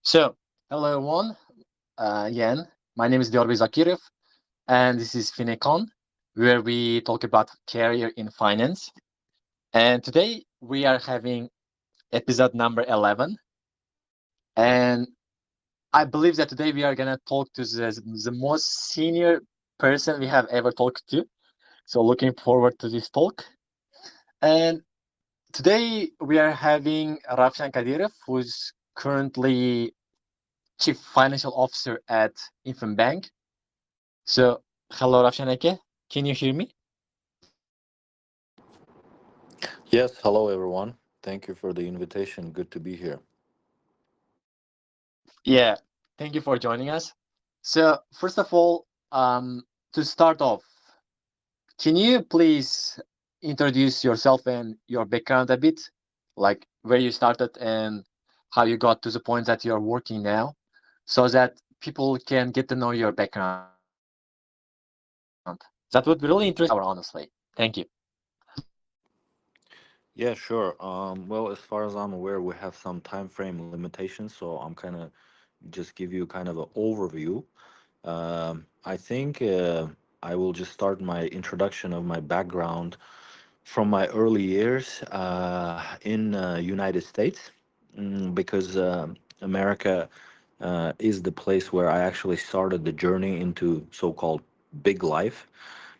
So, hello everyone. Again, my name is Zakirov, and this is FinEcon, where we talk about career in finance. And today we are having episode number 11. And I believe that today we are going to talk to the most senior person we have ever talked to. So, looking forward to this talk. And today we are having Ravshan Kadirov, who's currently Chief Financial Officer at InfinBank. So, hello, Ravshan. Can you hear me? Yes, hello everyone. Thank you for the invitation. Good to be here. Yeah, thank you for joining us. So, first of all, to start off, can you please introduce yourself and your background a bit, like where you started and how you got to the point that you're working now, so that people can get to know your background? That would be really interesting for our honestly. Thank you. Yeah, sure. Well, as far as I'm aware, we have some time frame limitations, so I'm kind of just give you kind of an overview. I think I will just start my introduction of my background from my early years in United States, because America is the place where I actually started the journey into so-called big life.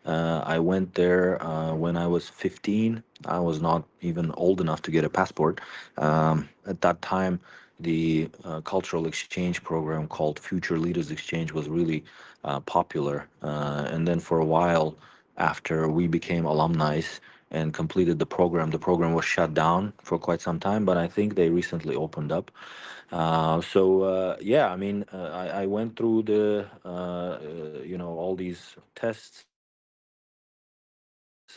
I went there when I was 15. I was not even old enough to get a passport. At that time, the cultural exchange program called Future Leaders Exchange was really popular. And then for a while, after we became alumni and completed the program was shut down for quite some time, but I think they recently opened up. Yeah, I mean, I went through all these tests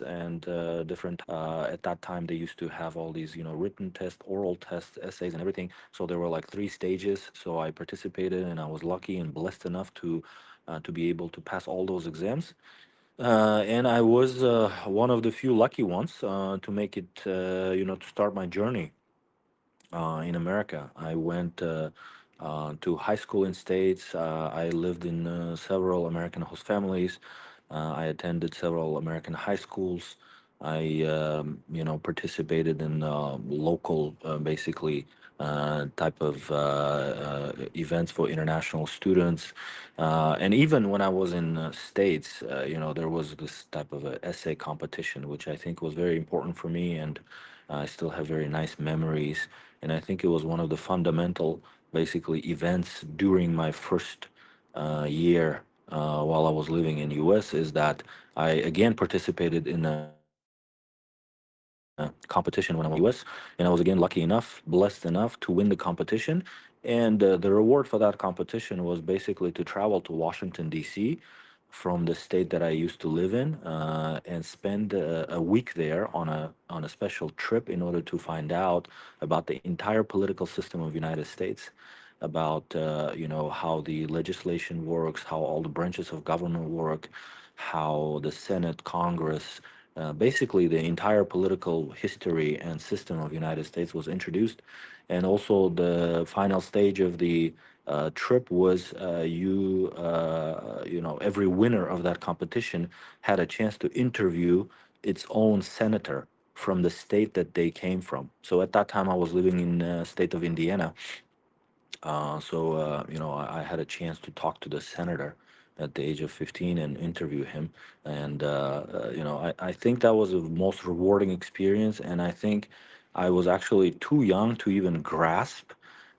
and different. At that time, they used to have all these, written tests, oral tests, essays, and everything. So there were like three stages. So I participated, and I was lucky and blessed enough to be able to pass all those exams. And I was one of the few lucky ones to make it, to start my journey in America. I went to high school in States. I lived in several American host families. I attended several American high schools. I, participated in local, basically, type of events for international students. And even when I was in States, there was this type of a essay competition, which I think was very important for me, and I still have very nice memories. And I think it was one of the fundamental, basically, events during my first year while I was living in US, is that I again participated in a competition when I was in US, and I was again lucky enough, blessed enough to win the competition. And the reward for that competition was basically to travel to Washington D.C. from the state that I used to live in, and spend a week there on a special trip in order to find out about the entire political system of United States, about how the legislation works, how all the branches of government work, how the Senate, Congress, basically the entire political history and system of United States was introduced. And also the final stage of the trip was every winner of that competition had a chance to interview its own senator from the state that they came from. So at that time I was living in state of Indiana. I had a chance to talk to the senator at the age of 15 and interview him. And, I think that was the most rewarding experience. And I think I was actually too young to even grasp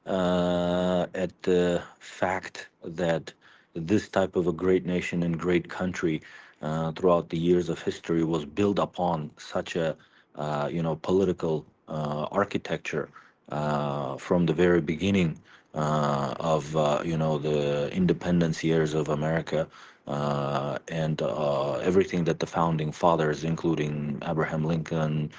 at the fact that this type of a great nation and great country throughout the years of history was built upon such a, political architecture from the very beginning of the independence years of America, and everything that the founding fathers, including Abraham Lincoln,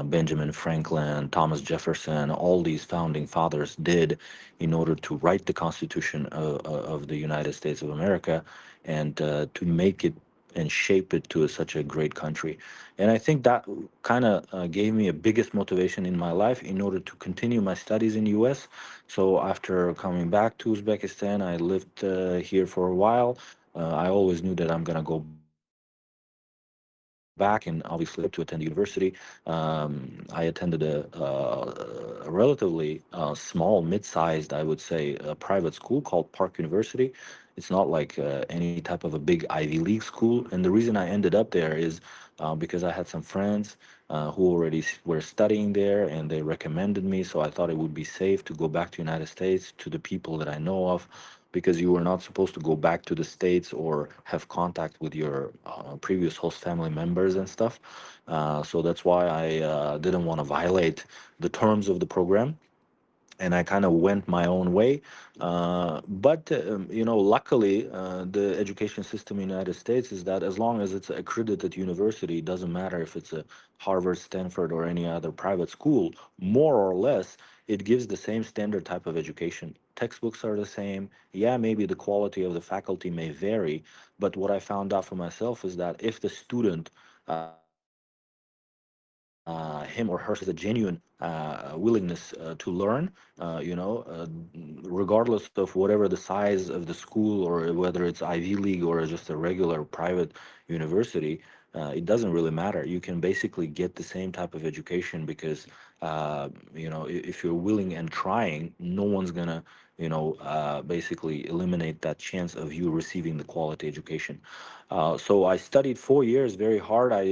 Benjamin Franklin, Thomas Jefferson, all these founding fathers did in order to write the Constitution of the United States of America, and to make it and shape it to such a great country. And I think that kind of gave me a biggest motivation in my life in order to continue my studies in US. So after coming back to Uzbekistan, I lived here for a while. I always knew that I'm gonna go back, and obviously I saved up to attend the university. I attended a relatively small, mid-sized, I would say, private school called Park University. It's not like any type of a big Ivy League school. And the reason I ended up there is because I had some friends who already were studying there, and they recommended me. So I thought it would be safe to go back to United States to the people that I know of, because you were not supposed to go back to the States or have contact with your previous host family members and stuff. So that's why I didn't want to violate the terms of the program, and I kind of went my own way. But luckily, the education system in the United States is that as long as it's an accredited university, it doesn't matter if it's a Harvard, Stanford, or any other private school, more or less, it gives the same standard type of education. Textbooks are the same. Yeah, maybe the quality of the faculty may vary, but what I found out for myself is that if the student him or her shows a genuine willingness to learn, regardless of whatever the size of the school, or whether it's Ivy League or just a regular private university, it doesn't really matter. You can basically get the same type of education because, if you're willing and trying, no one's gonna, basically eliminate that chance of you receiving the quality education. So I studied 4 years very hard. I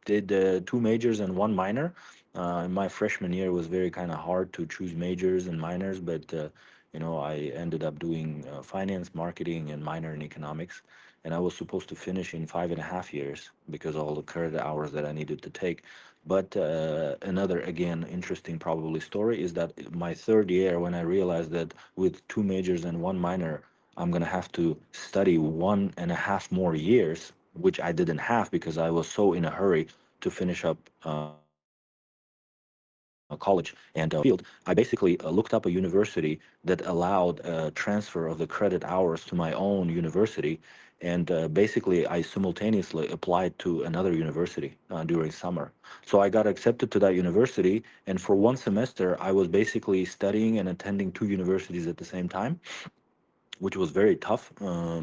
did two majors and one minor. In my freshman year, it was very kind of hard to choose majors and minors, but I ended up doing finance, marketing, and minor in economics. And I was supposed to finish in 5.5 years because of all the credit hours that I needed to take. But another, again, interesting probably story is that my third year, when I realized that with two majors and one minor, I'm gonna have to study 1.5 more years, which I didn't have because I was so in a hurry to finish up college and to get into the field. I basically looked up a university that allowed transfer of the credit hours to my own university, and basically I simultaneously applied to another university during summer. So I got accepted to that university, and for one semester I was basically studying and attending two universities at the same time, which was very tough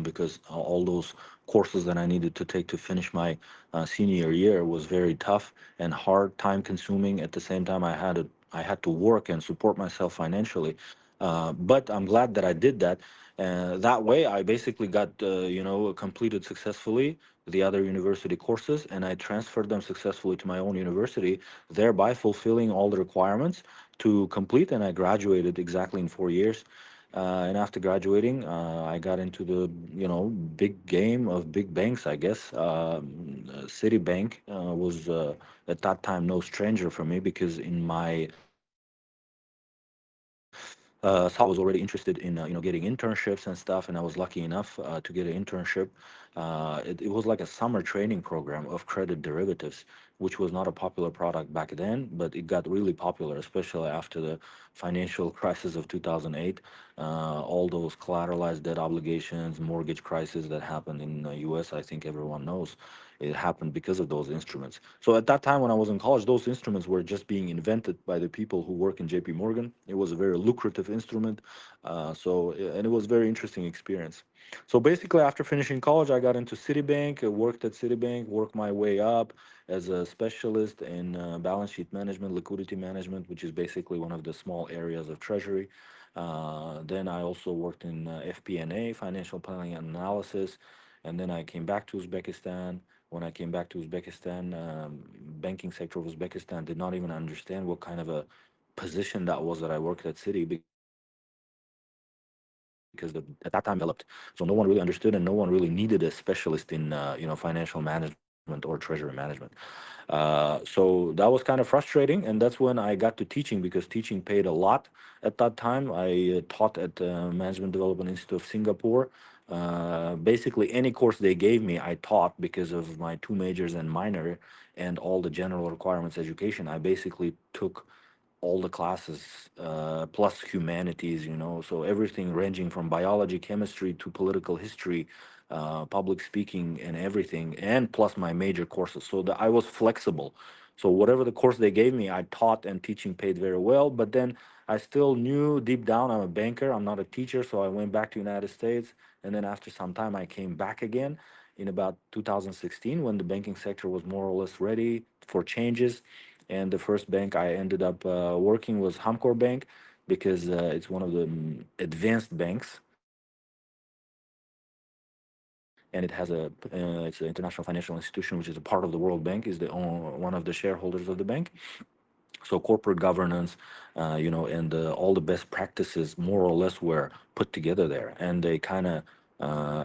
because all those courses that I needed to take to finish my senior year was very tough and hard, time consuming. At the same time, I had to work and support myself financially. But I'm glad that I did that. That way, I basically got completed successfully the other university courses, and I transferred them successfully to my own university, thereby fulfilling all the requirements to complete. And I graduated exactly in 4 years. And after graduating, I got into the big game of big banks, I guess. Citibank was at that time no stranger for me because in my sophomore year, I was already interested in getting internships and stuff, and I was lucky enough to get an internship. It was like a summer training program of credit derivatives, which was not a popular product back then, but it got really popular, especially after the financial crisis of 2008. All those collateralized debt obligations, mortgage crisis that happened in the U.S., I think everyone knows. It happened because of those instruments. So at that time when I was in college, those instruments were just being invented by the people who work in JP Morgan. It was a very lucrative instrument. And it was a very interesting experience. So basically, after finishing college, I got into Citibank, worked at Citibank, worked my way up as a specialist in balance sheet management, liquidity management, which is basically one of the small areas of treasury. Then I also worked in FP&A, financial planning and analysis. And then I came back to Uzbekistan. When I came back to Uzbekistan, banking sector of Uzbekistan did not even understand what kind of a position that was that I worked at Citi, because at that time the banking sector was just being developed. So no one really understood, and no one really needed a specialist in financial management or treasury management. So that was kind of frustrating, and that's when I got to teaching because teaching paid a lot at that time. I taught at the Management Development Institute of Singapore. Basically, any course they gave me, I taught because of my two majors and minor and all the general requirements education. I basically took all the classes plus humanities, so everything ranging from biology, chemistry to political history, public speaking and everything, and plus my major courses. So that I was flexible. So whatever the course they gave me, I taught, and teaching paid very well. But then I still knew deep down I'm a banker. I'm not a teacher. So I went back to United States, and then after some time I came back again in about 2016 when the banking sector was more or less ready for changes. And the first bank I ended up working was Hamkor Bank, because it's one of the advanced banks, and it has a it's an international financial institution which is a part of the World Bank, is one of the shareholders of the bank. So corporate governance, and all the best practices more or less were put together there, and they kind of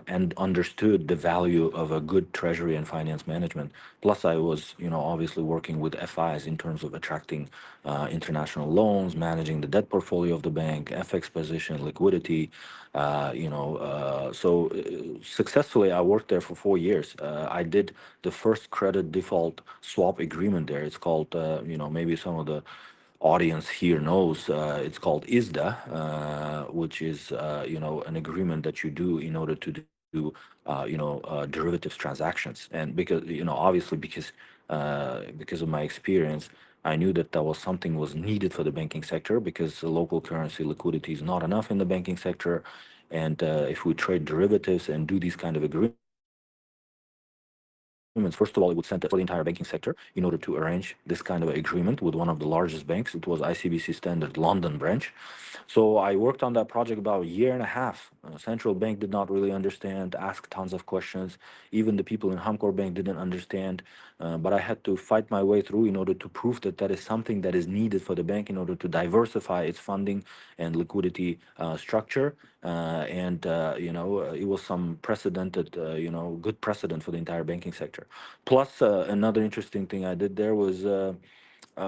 and understood the value of a good treasury and finance management. Plus, I was, obviously working with FIs in terms of attracting international loans, managing the debt portfolio of the bank, FX position, liquidity. Successfully, I worked there for 4 years. I did the first credit default swap agreement there. It's called, maybe some of the audience here knows, it's called ISDA, which is, an agreement that you do in order to do, derivatives transactions. And because, obviously because of my experience, I knew that that was something was needed for the banking sector, because the local currency liquidity is not enough in the banking sector. And if we trade derivatives and do these kind of agreements, first of all, it would send a signal for the entire banking sector in order to arrange this kind of agreement with one of the largest banks. It was ICBC Standard London branch. So I worked on that project about a year and a half. Central bank did not really understand, asked tons of questions. Even the people in Hamkor Bank didn't understand. But I had to fight my way through in order to prove that that is something that is needed for the bank in order to diversify its funding and liquidity structure. It was some precedented, good precedent for the entire banking sector. Plus, another interesting thing I did there was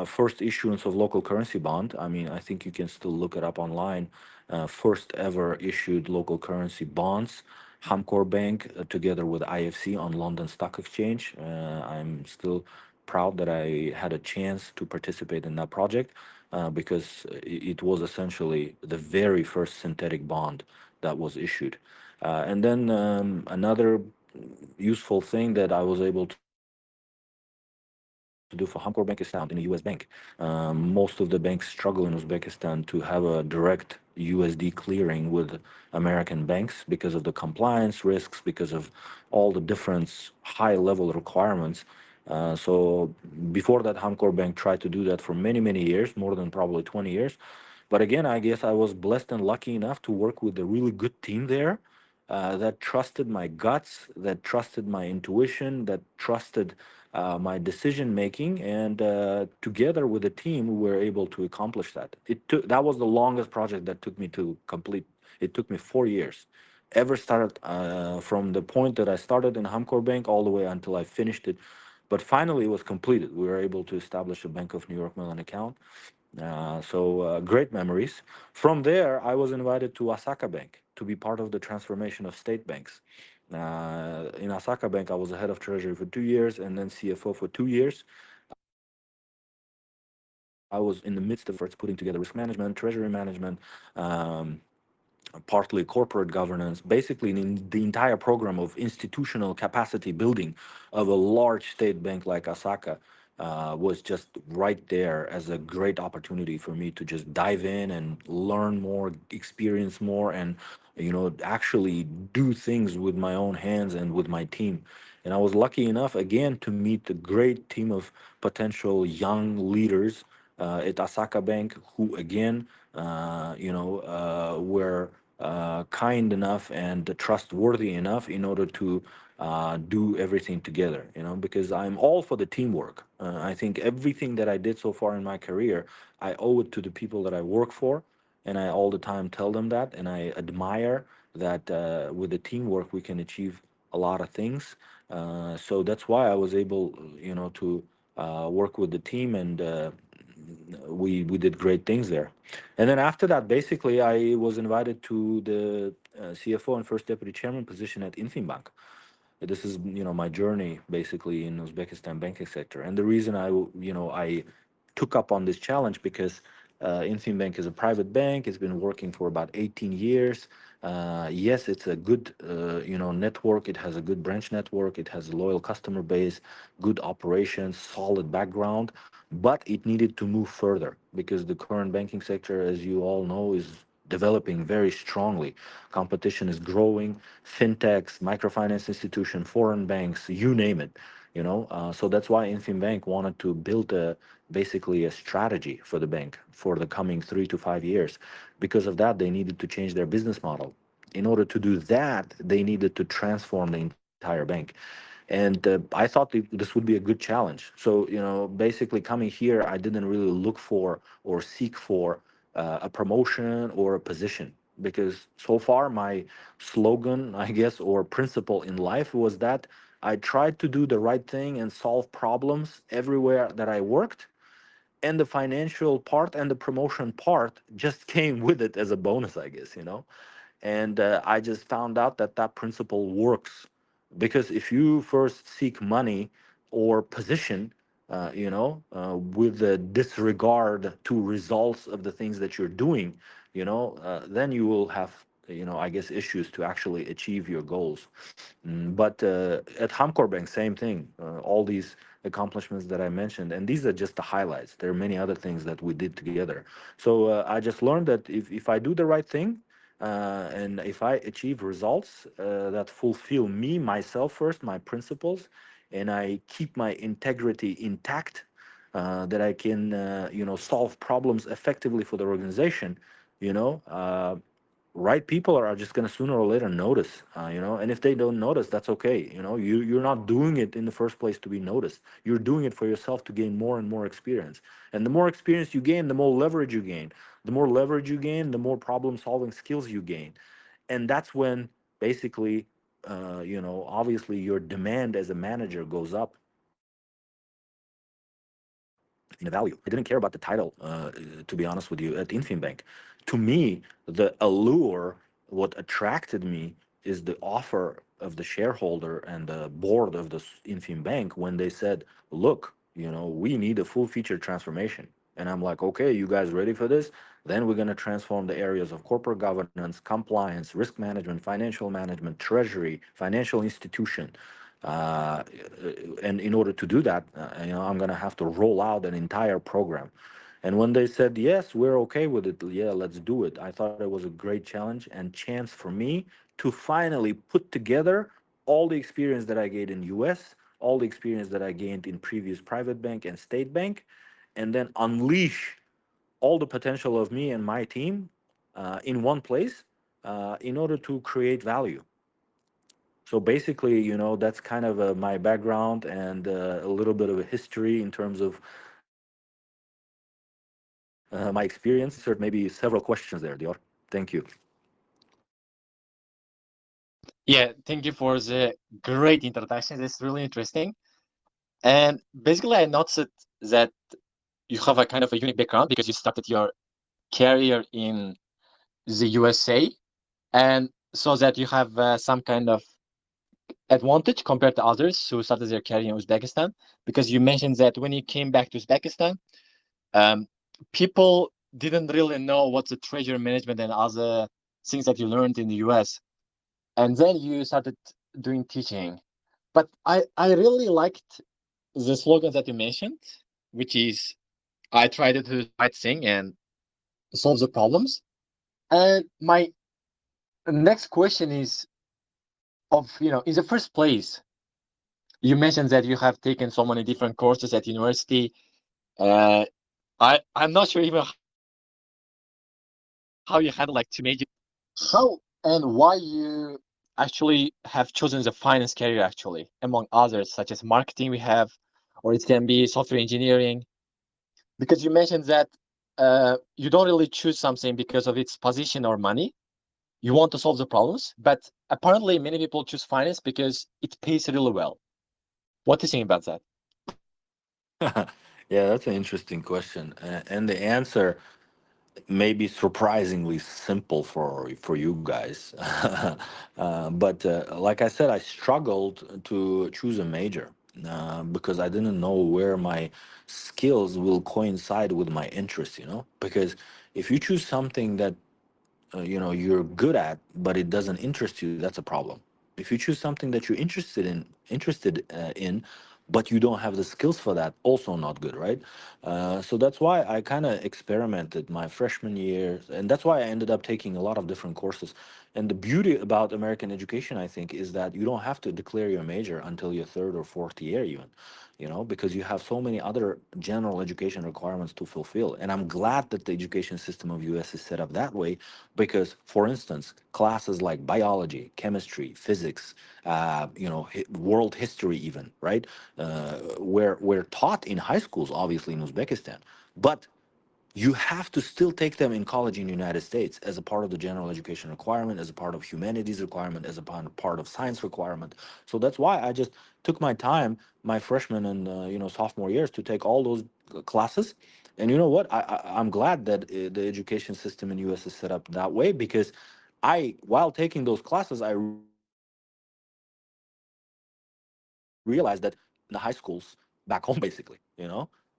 first issuance of local currency bond. I mean, I think you can still look it up online. First ever issued local currency bonds. Hamkor Bank, together with IFC on London Stock Exchange. I'm still proud that I had a chance to participate in that project, because it was essentially the very first synthetic bond that was issued. And then another useful thing that I was able to do for Hamkor Bank is establish a bank of New York Mellon account in a US bank. Most of the banks struggle in Uzbekistan to have a direct USD clearing with American banks because of the compliance risks, because of all the different high level requirements. So before that, Hamkor Bank tried to do that for many, many years, more than probably 20 years. But again, I guess I was blessed and lucky enough to work with a really good team there, that trusted my guts, that trusted my intuition, that trusted my decision making, and together with the team, we were able to accomplish that. That was the longest project that took me to complete. It took me 4 years. Ever started from the point that I started in Hamkor Bank all the way until I finished it. But finally, it was completed. We were able to establish a Bank of New York Mellon account. Great memories. From there, I was invited to Asaka Bank to be part of the transformation of state banks. In Asaka Bank, I was the head of treasury for 2 years and then CFO for 2 years. I was in the midst of efforts putting together risk management, treasury management, partly corporate governance, basically in the entire program of institutional capacity building of a large state bank like Asaka. Was just right there as a great opportunity for me to just dive in and learn more, experience more, and actually do things with my own hands and with my team. And I was lucky enough again to meet a great team of potential young leaders at Asaka Bank, who again, were kind enough and trustworthy enough in order to do everything together. Because I'm all for the teamwork. I think everything that I did so far in my career, I owe it to the people that I work for, and I all the time tell them that, and I admire that with the teamwork we can achieve a lot of things. So that's why I was able, to work with the team, and we did great things there. And then after that, basically, I was invited to the CFO and first deputy chairman position at InfinBank. This is, my journey basically in Uzbekistan banking sector. And the reason I took up on this challenge because InfinBank is a private bank. It's been working for about 18 years. Yes, it's a good, network. It has a good branch network. It has a loyal customer base, good operations, solid background. But it needed to move further because the current banking sector, as you all know, is developing very strongly. Competition is growing. Fintechs, microfinance institution, foreign banks, you name it. So that's why InfinBank wanted to build basically a strategy for the bank for the coming 3 to 5 years. Because of that, they needed to change their business model. In order to do that, they needed to transform the entire bank. And I thought this would be a good challenge. So, basically coming here, I didn't really look for or seek for a promotion or a position, because so far my slogan, I guess, or principle in life was that I tried to do the right thing and solve problems everywhere that I worked, and the financial part and the promotion part just came with it as a bonus, I guess. And I just found out that that principle works, because if you first seek money or position, with a disregard to results of the things that you're doing, then you will have, I guess, issues to actually achieve your goals. But at Hamkor Bank, same thing. All these accomplishments that I mentioned, and these are just the highlights. There are many other things that we did together. So I just learned that if I do the right thing, and if I achieve results that fulfill me, myself first, my principles, and I keep my integrity intact, that I can, solve problems effectively for the organization, you know. Right people are just going to sooner or later notice, and if they don't notice, that's okay. You're not doing it in the first place to be noticed. You're doing it for yourself to gain more and more experience, and the more experience you gain, the more leverage you gain. The more leverage you gain, the more problem solving skills you gain. And that's when basically, obviously your demand as a manager goes up in a value. I didn't care about the title, to be honest with you, at InfinBank. To me, the allure, what attracted me, is the offer of the shareholder and the board of the InfinBank when they said, look, we need a full feature transformation. And I'm like, okay, you guys ready for this? Then we're going to transform the areas of corporate governance, compliance, risk management, financial management, treasury, financial institution. Uh, and in order to do that, I'm going to have to roll out an entire program. And when they said, yes, we're okay with it, yeah, let's do it, I thought it was a great challenge and chance for me to finally put together all the experience that I gained in US, all the experience that I gained in previous private bank and state bank, and then unleash all the potential of me and my team in one place, in order to create value. So basically, that's kind of my background and a little bit of a history in terms of my experience. Maybe answered maybe several questions there, Dior. Thank you. Yeah, thank you for the great introduction. It's really interesting. And basically, I noticed that you have a kind of a unique background because you started your career in the USA, and so that you have some kind of advantage compared to others who started their career in Uzbekistan. Because you mentioned that when you came back to Uzbekistan, um, people didn't really know what's the treasury management and other things that you learned in the US. And then you started doing teaching. But I really liked the slogan that you mentioned, which is I tried to do the right thing and solve the problems. And my next question is of, in the first place, you mentioned that you have taken so many different courses at university. Uh, I'm not sure even how you handle like 2 majors. How and why you actually have chosen the finance career actually, among others, such as marketing we have, or it can be software engineering, because you mentioned that you don't really choose something because of its position or money. You want to solve the problems, but apparently many people choose finance because it pays really well. What do you think about that? Yeah, that's an interesting question, and the answer may be surprisingly simple for you guys. But like I said, I struggled to choose a major because I didn't know where my skills will coincide with my interests. Because if you choose something that you're good at, but it doesn't interest you, that's a problem. If you choose something that you're interested in, but you don't have the skills for that, also not good, right? So that's why I kind of experimented my freshman year, and that's why I ended up taking a lot of different courses. And the beauty about American education, I think, is that you don't have to declare your major until your third or fourth year, even, because you have so many other general education requirements to fulfill. And I'm glad that the education system of US is set up that way, because, for instance, classes like biology, chemistry, physics, world history, even, right, were taught in high schools, obviously in Uzbekistan, but you have to still take them in college in the United States as a part of the general education requirement, as a part of humanities requirement, as a part of science requirement. So that's why I just took my time, my freshman and sophomore years, to take all those classes. And you know what? I'm glad that the education system in US is set up that way, because while taking those classes, I realized that in the high schools back home, basically,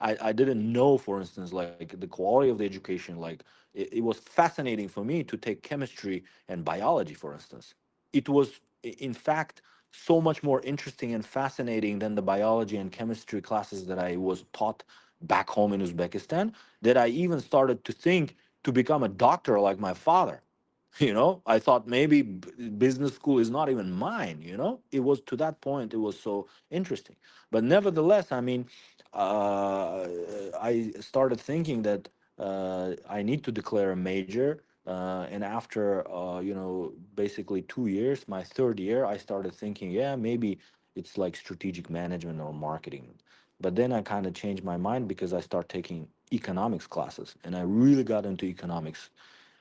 I didn't know, for instance, like the quality of the education. Like it was fascinating for me to take chemistry and biology, for instance. It was, in fact, so much more interesting and fascinating than the biology and chemistry classes that I was taught back home in Uzbekistan, that I even started to think to become a doctor like my father. I thought maybe business school is not even mine. It was to that point, it was so interesting. But nevertheless, I mean, uh, I started thinking that I need to declare a major. And after, basically 2 years, my third year, I started thinking, yeah, maybe it's like strategic management or marketing. But then I kind of changed my mind, because I started taking economics classes, and I really got into economics.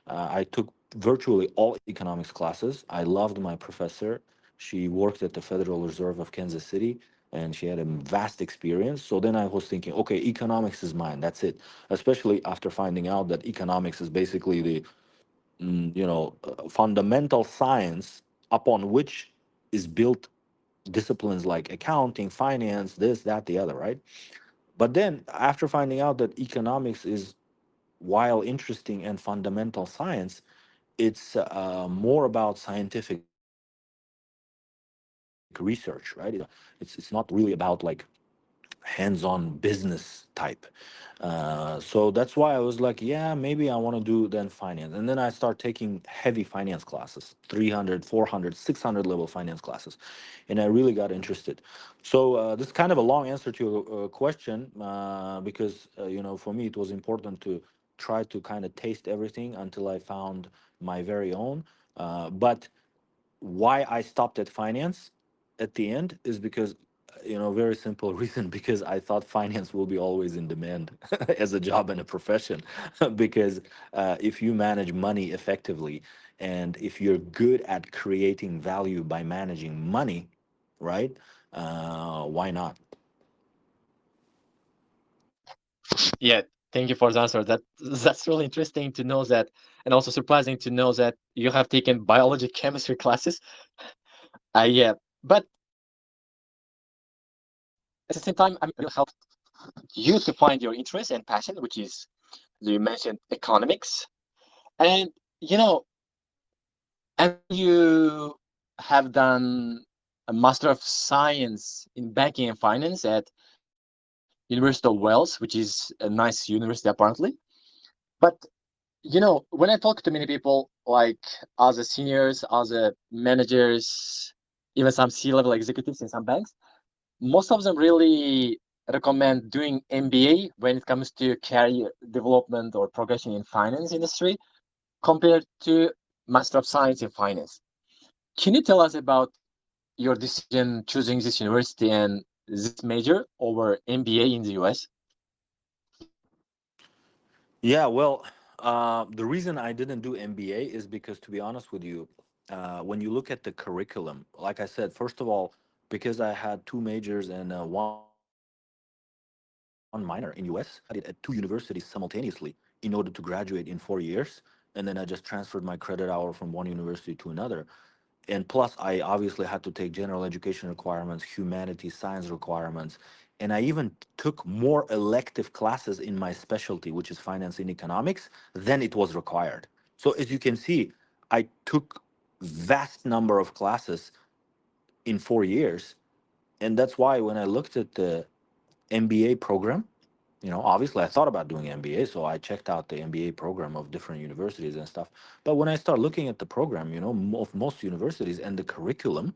I took virtually all economics classes. I loved my professor. She worked at the Federal Reserve of Kansas City, and she had a vast experience. So then I was thinking, okay, economics is mine. That's it. Especially after finding out that economics is basically the fundamental science upon which is built disciplines like accounting, finance, this, that, the other, right? But then after finding out that economics is, while interesting and fundamental science, it's more about scientific research, right? It's not really about like hands-on business type. So that's why I was like, yeah, maybe I want to do then finance. And then I start taking heavy finance classes, 300, 400, 600 level finance classes. And I really got interested. So this is kind of a long answer to your question, because, for me, it was important to try to kind of taste everything until I found my very own. But why I stopped at finance at the end is because, very simple reason, because I thought finance will be always in demand as a job and a profession. Because if you manage money effectively, and if you're good at creating value by managing money, right? Why not? Yeah, thank you for the answer. That's really interesting to know that, and also surprising to know that you have taken biology, chemistry classes. Yeah, but at the same time, I mean, what really helped you to find your interest and passion, which is, you mentioned economics, and you know, and then you have done a Master of Science in Banking and Finance at University of Wales, which is a nice university apparently. But when I talk to many people, like other seniors, other managers, even some C-level executives in some banks, most of them really recommend doing MBA when it comes to career development or progression in finance industry compared to Master of Science in Finance. Can you tell us about your decision choosing this university and this major over MBA in the US? Yeah, well, the reason I didn't do MBA is because, to be honest with you, when you look at the curriculum, like I said, first of all, because I had two majors and one minor in US, I studied at two universities simultaneously in order to graduate in 4 years. And then I just transferred my credit hour from one university to another. And plus, I obviously had to take general education requirements, humanities, science requirements, and I even took more elective classes in my specialty, which is finance and economics, than it was required. So as you can see, I took vast number of classes in 4 years, and that's why when I looked at the MBA program, obviously I thought about doing MBA, so I checked out the MBA program of different universities and stuff. But when I start looking at the program, of most universities and the curriculum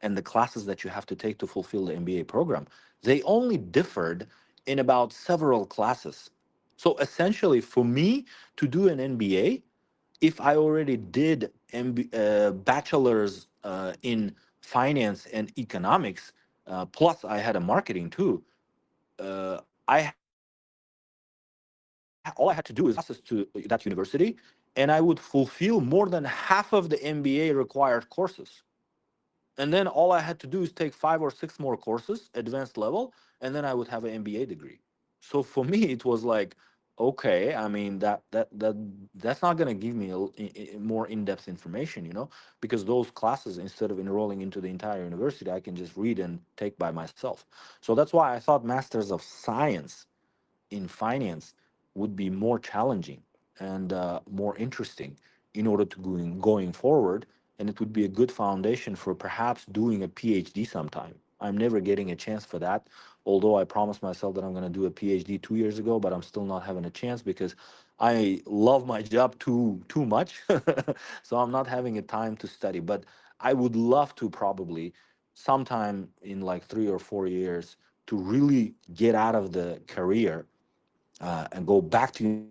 and the classes that you have to take to fulfill the MBA program, they only differed in about several classes. So essentially, for me to do an MBA, if I already did bachelor's in finance and economics, plus I had a marketing too, I all I had to do is classes to that university, and I would fulfill more than half of the MBA required courses. And then all I had to do is take 5 or 6 more courses, advanced level, and then I would have an MBA degree. So for me, it was like, okay, I mean that's not gonna give me more in-depth information, because those classes, instead of enrolling into the entire university, I can just read and take by myself. So that's why I thought Masters of Science in finance would be more challenging and more interesting in order to going forward, and it would be a good foundation for perhaps doing a PhD sometime. I'm never getting a chance for that, although I promised myself that I'm going to do a PhD 2 years ago, but I'm still not having a chance because I love my job too much. So I'm not having a time to study, but I would love to probably sometime in like 3 or 4 years to really get out of the career and go back to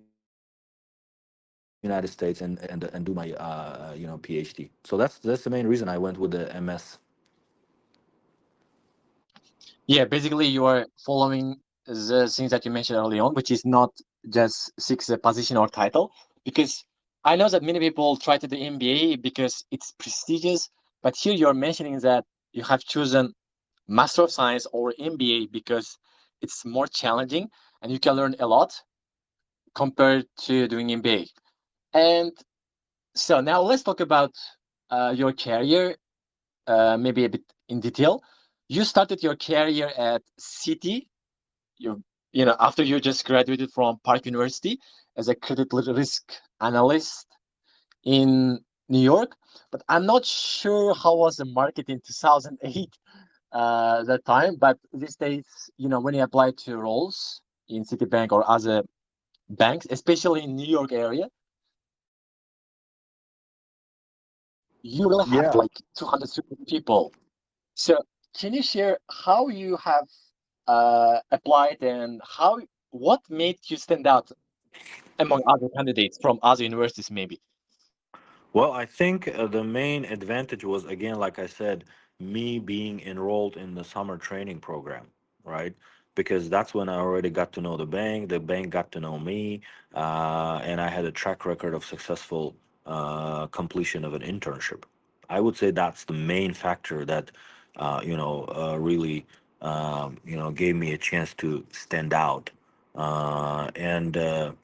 United States and do my PhD. So that's the main reason I went with the MS. Yeah, basically you are following the things that you mentioned early on, which is not just seek the position or title. Because I know that many people try to do MBA because it's prestigious, but here you're mentioning that you have chosen Master of Science or MBA because it's more challenging and you can learn a lot compared to doing MBA. And so now let's talk about your career, maybe a bit in detail. You started your career at Citi. You after you just graduated from Park University as a credit risk analyst in New York. But I'm not sure how was the market in 2008 that time. But these days, when you apply to roles in Citibank or other banks, especially in New York area, you will have Yeah. like 200 people. So can you share how you have applied and what made you stand out among other candidates from other universities, maybe? Well, I think the main advantage was, again, like I said, me being enrolled in the summer training program, right? Because that's when I already got to know the bank got to know me, and I had a track record of successful completion of an internship. I would say that's the main factor that, really, gave me a chance to stand out. And the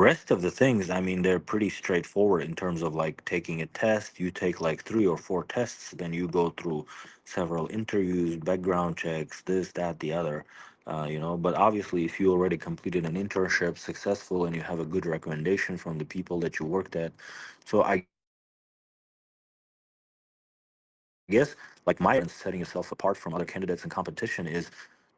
rest of the things, I mean, they're pretty straightforward in terms of like taking a test. You take like 3 or 4 tests, then you go through several interviews, background checks, this, that, the other. But obviously, if you already completed an internship successful and you have a good recommendation from the people that you worked at, so I guess like my advice, setting yourself apart from other candidates in competition, is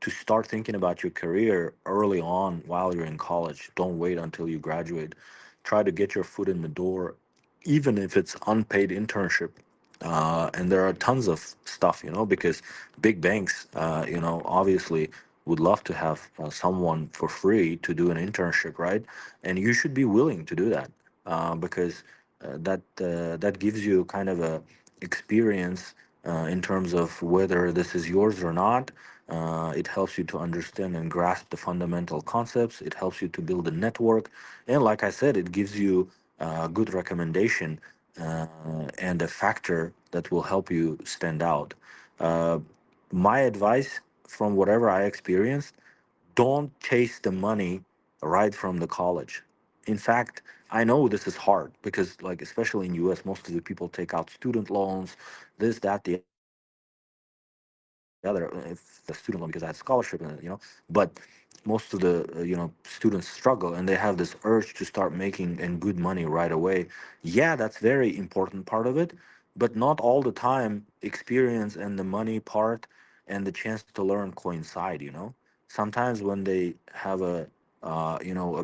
to start thinking about your career early on while you're in college. Don't wait until you graduate. Try to get your foot in the door, even if it's unpaid internship. And there are tons of stuff, because big banks, obviously would love to have someone for free to do an internship, right? And you should be willing to do that, because that gives you kind of a experience in terms of whether this is yours or not. It helps you to understand and grasp the fundamental concepts. It helps you to build a network, and like I said, it gives you good recommendation and a factor that will help you stand out. Uh, my advice from whatever I experienced: don't chase the money right from the college. In fact, I know this is hard because, like, especially in US, most of the people take out student loans, this, that, the other. But if the student loan because I had scholarship in it, but most of the students struggle and they have this urge to start making and good money right away. Yeah, that's very important part of it, but not all the time experience and the money part and the chance to learn coincide. Sometimes when they have a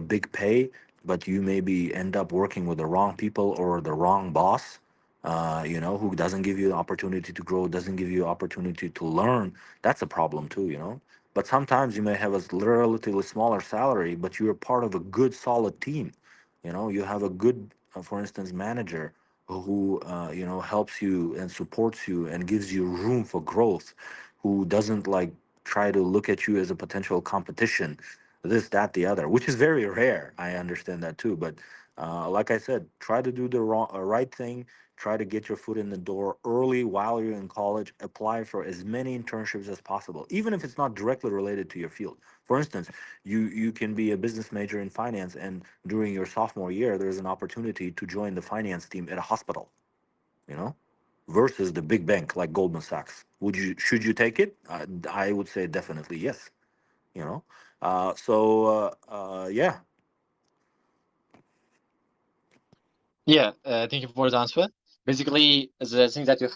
big pay, but you maybe end up working with the wrong people or the wrong boss, who doesn't give you the opportunity to grow, doesn't give you opportunity to learn. That's a problem too. But sometimes you may have a relatively smaller salary, but you're part of a good, solid team. You have a good, for instance, manager who helps you and supports you and gives you room for growth, who doesn't like try to look at you as a potential competition, this, that, the other, which is very rare. I understand that too, but like I said, try to do the right thing. Try to get your foot in the door early while you're in college. Apply for as many internships as possible, even if it's not directly related to your field. For instance, you can be a business major in finance, and during your sophomore year, there's an opportunity to join the finance team at a hospital. You know, versus the big bank like Goldman Sachs. Should you take it? I would say definitely yes. You know, yeah. Yeah, thank you for the answer. Basically, the thing that you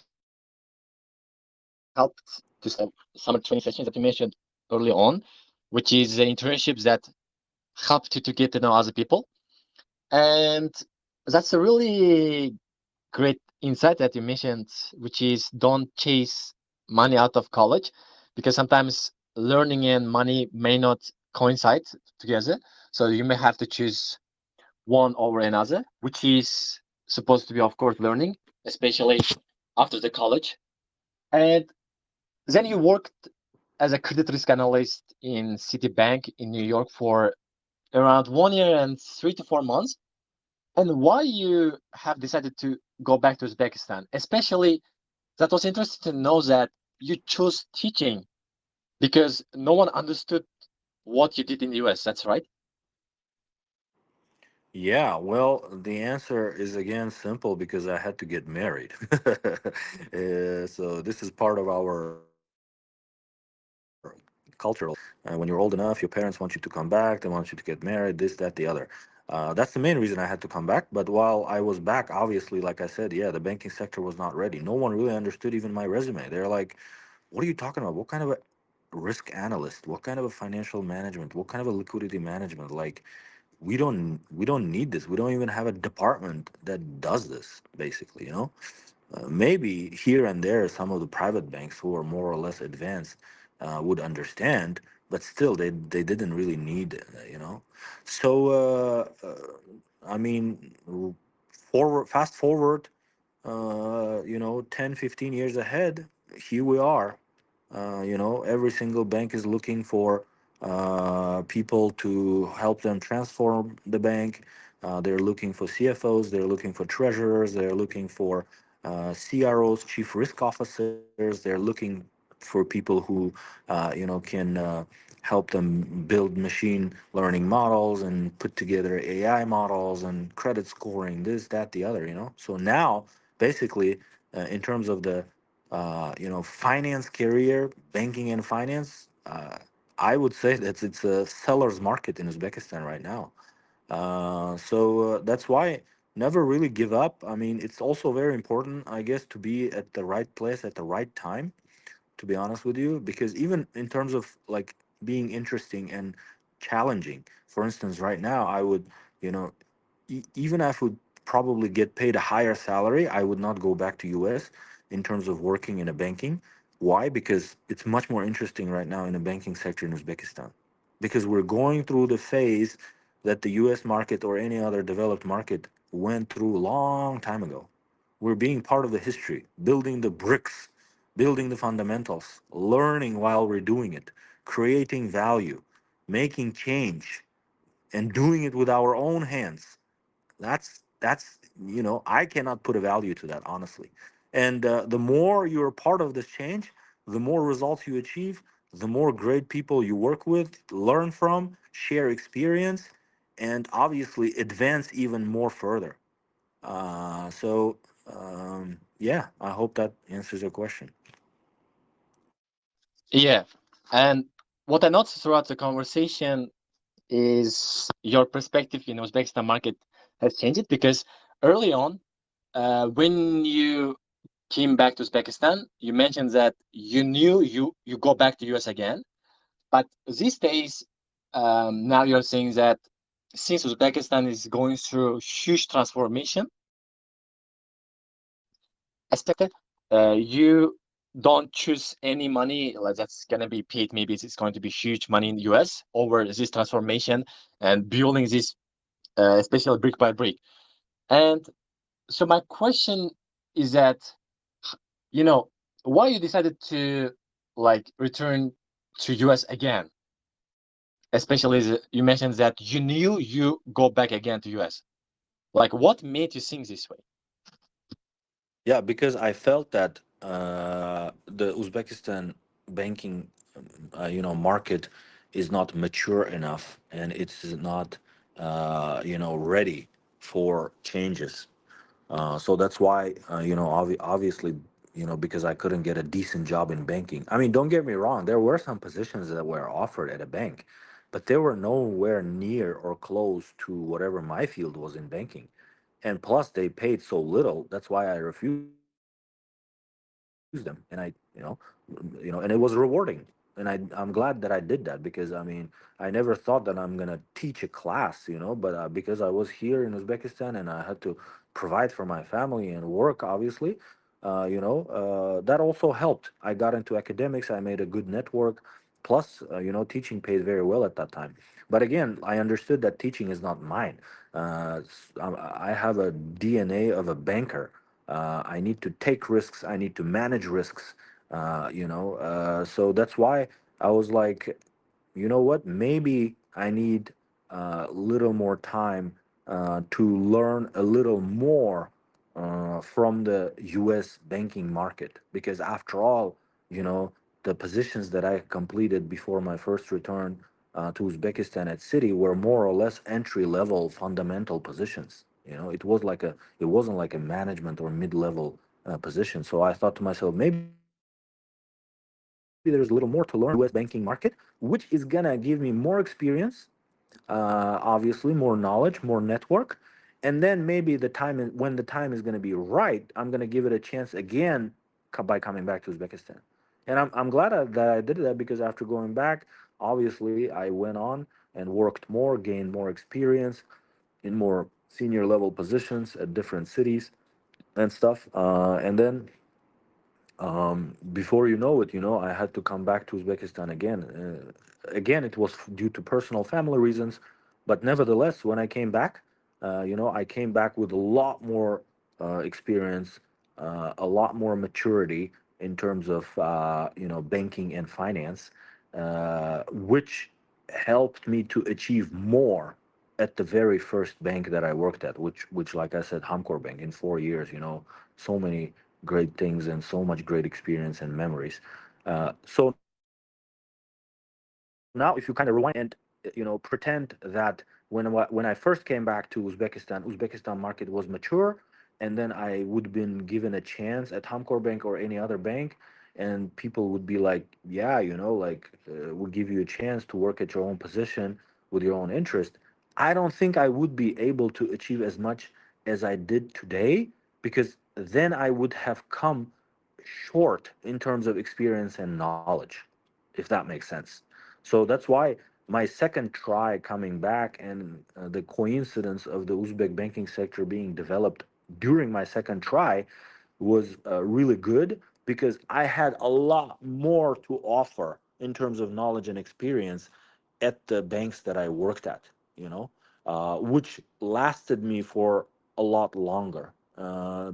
helped to summer training sessions that you mentioned early on, which is the internships that helped you to get to know other people. And that's a really great insight that you mentioned, which is don't chase money out of college, because sometimes learning and money may not coincide together. So you may have to choose one over another, which is supposed to be, of course, learning, especially after the college. And then you worked as a credit risk analyst in Citibank in New York for around 1 year and 3 to 4 months. And why you have decided to go back to Uzbekistan? Especially, that was interesting to know that you chose teaching because no one understood what you did in the US. That's right. Yeah, well, the answer is again simple because I had to get married. So this is part of our cultural thing. When you're old enough, your parents want you to come back. They want you to get married. This, that, the other. That's the main reason I had to come back. But while I was back, obviously, like I said, yeah, the banking sector was not ready. No one really understood even my resume. They're like, "What are you talking about? What kind of a risk analyst? What kind of a financial management? What kind of a liquidity management? Like, we don't need this. We don't even have a department that does this, basically. Maybe here and there some of the private banks who are more or less advanced would understand, but still they didn't really need it. So I mean, fast forward 10, 15 years ahead, here we are. Every single bank is looking for people to help them transform the bank. They're looking for CFOs, they're looking for treasurers, they're looking for CROs, chief risk officers. They're looking for people who, can help them build machine learning models and put together AI models and credit scoring, this, that, the other. So now, basically, in terms of the finance career, banking and finance, I would say that it's a seller's market in Uzbekistan right now. So that's why never really give up. I mean, it's also very important, I guess, to be at the right place at the right time, to be honest with you, because even in terms of like being interesting and challenging, for instance, right now, I would, you know, even if I would probably get paid a higher salary, I would not go back to US in terms of working in a banking. Why? Because it's much more interesting right now in the banking sector in Uzbekistan. Because we're going through the phase that the US market or any other developed market went through a long time ago. We're being part of the history, building the bricks, building the fundamentals, learning while we're doing it, creating value, making change, and doing it with our own hands. That's I cannot put a value to that, honestly. And the more you're a part of this change, the more results you achieve, the more great people you work with, learn from, share experience, and obviously advance even more further. Yeah, I hope that answers your question. Yeah. And what I noticed throughout the conversation is your perspective in Uzbekistan market has changed because early on, when you came back to Uzbekistan, you mentioned that you knew you go back to US again, but these days, now you're saying that since Uzbekistan is going through huge transformation, expected, you don't choose any money like that's gonna be paid. Maybe it's going to be huge money in the US over this transformation and building this, especially brick by brick. And so my question is that, you know, why you decided to like return to US again, especially as you mentioned that you knew you go back again to US. Like, what made you think this way? Yeah, because I felt that the Uzbekistan banking, market is not mature enough, and it's not, ready for changes. So that's why, obviously, because I couldn't get a decent job in banking. I mean, don't get me wrong, there were some positions that were offered at a bank, but they were nowhere near or close to whatever my field was in banking. And plus, they paid so little. That's why I refused them. And it was rewarding. I'm glad that I did that because I never thought that I'm gonna teach a class, but because I was here in Uzbekistan and I had to provide for my family and work, obviously, that also helped. I got into academics. I made a good network. Plus, teaching paid very well at that time. But again, I understood that teaching is not mine. I have a DNA of a banker. I need to take risks. I need to manage risks. So that's why I was like, you know what? Maybe I need a little more time to learn a little more from the U.S. banking market, because after all, you know, the positions that I completed before my first return to Uzbekistan at Citi were more or less entry level fundamental positions. It wasn't like a management or mid level position. So I thought to myself, maybe there's a little more to learn from the U.S. banking market, which is gonna give me more experience, obviously more knowledge, more network, and then maybe when the time is going to be right, I'm going to give it a chance again by coming back to Uzbekistan. And I'm glad that I did that, because after going back, obviously I went on and worked more, gained more experience in more senior level positions at different cities and stuff. And then before you know it, I had to come back to Uzbekistan again. Again, it was due to personal family reasons, but nevertheless, when I came back, I came back with a lot more experience, a lot more maturity in terms of banking and finance, which helped me to achieve more at the very first bank that I worked at, which like I said, Hamkor Bank. In 4 years, so many great things and so much great experience and memories. So now, if you kind of rewind and pretend that when I first came back to Uzbekistan market was mature, and then I would have been given a chance at Hamkor Bank or any other bank, and people would be like, yeah, we'll give you a chance to work at your own position with your own interest. I don't think I would be able to achieve as much as I did today, because then I would have come short in terms of experience and knowledge, if that makes sense. So that's why my second try coming back, and the coincidence of the Uzbek banking sector being developed during my second try was really good, because I had a lot more to offer in terms of knowledge and experience at the banks that I worked at, which lasted me for a lot longer.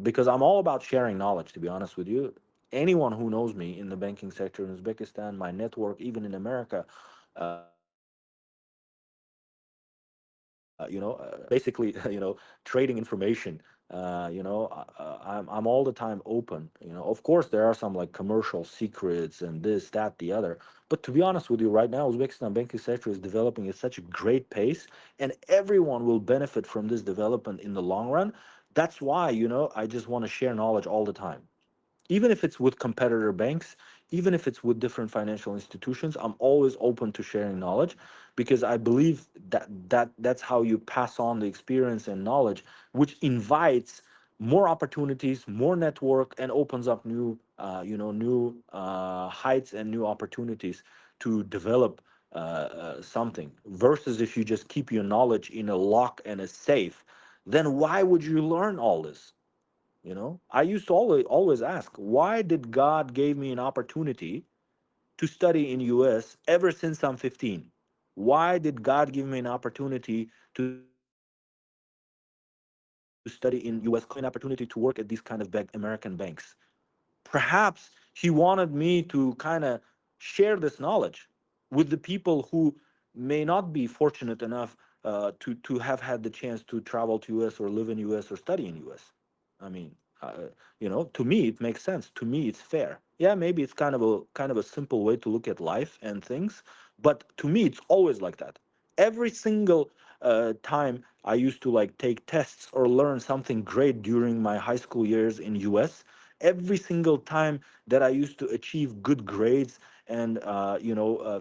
Because I'm all about sharing knowledge, to be honest with you. Anyone who knows me in the banking sector in Uzbekistan, my network, even in America, basically, trading information. I'm all the time open. Of course, there are some like commercial secrets and this, that, the other. But to be honest with you, right now, Uzbekistan banking sector is developing at such a great pace, and everyone will benefit from this development in the long run. That's why, I just want to share knowledge all the time, even if it's with competitor banks, even if it's with different financial institutions. I'm always open to sharing knowledge, because I believe that's how you pass on the experience and knowledge, which invites more opportunities, more network, and opens up new new heights and new opportunities to develop something. Versus if you just keep your knowledge in a lock and a safe, then why would you learn all this? I used to always ask, why did God gave me an opportunity to study in US ever since I'm 15? Why did God give me an opportunity to study in US, an opportunity to work at these kind of big American banks? Perhaps he wanted me to kind of share this knowledge with the people who may not be fortunate enough to have had the chance to travel to US or live in US or study in US. I mean, to me it makes sense. To me it's fair. Yeah, maybe it's kind of a simple way to look at life and things, but to me it's always like that. Every single time I used to like take tests or learn something great during my high school years in US, every single time that I used to achieve good grades and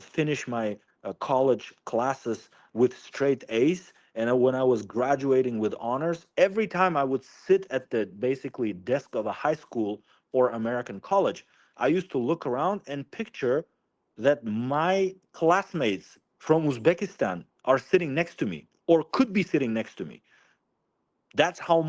finish my college classes with straight A's, and when I was graduating with honors, every time I would sit at the basically desk of a high school or American college, I used to look around and picture that my classmates from Uzbekistan are sitting next to me or could be sitting next to me. That's how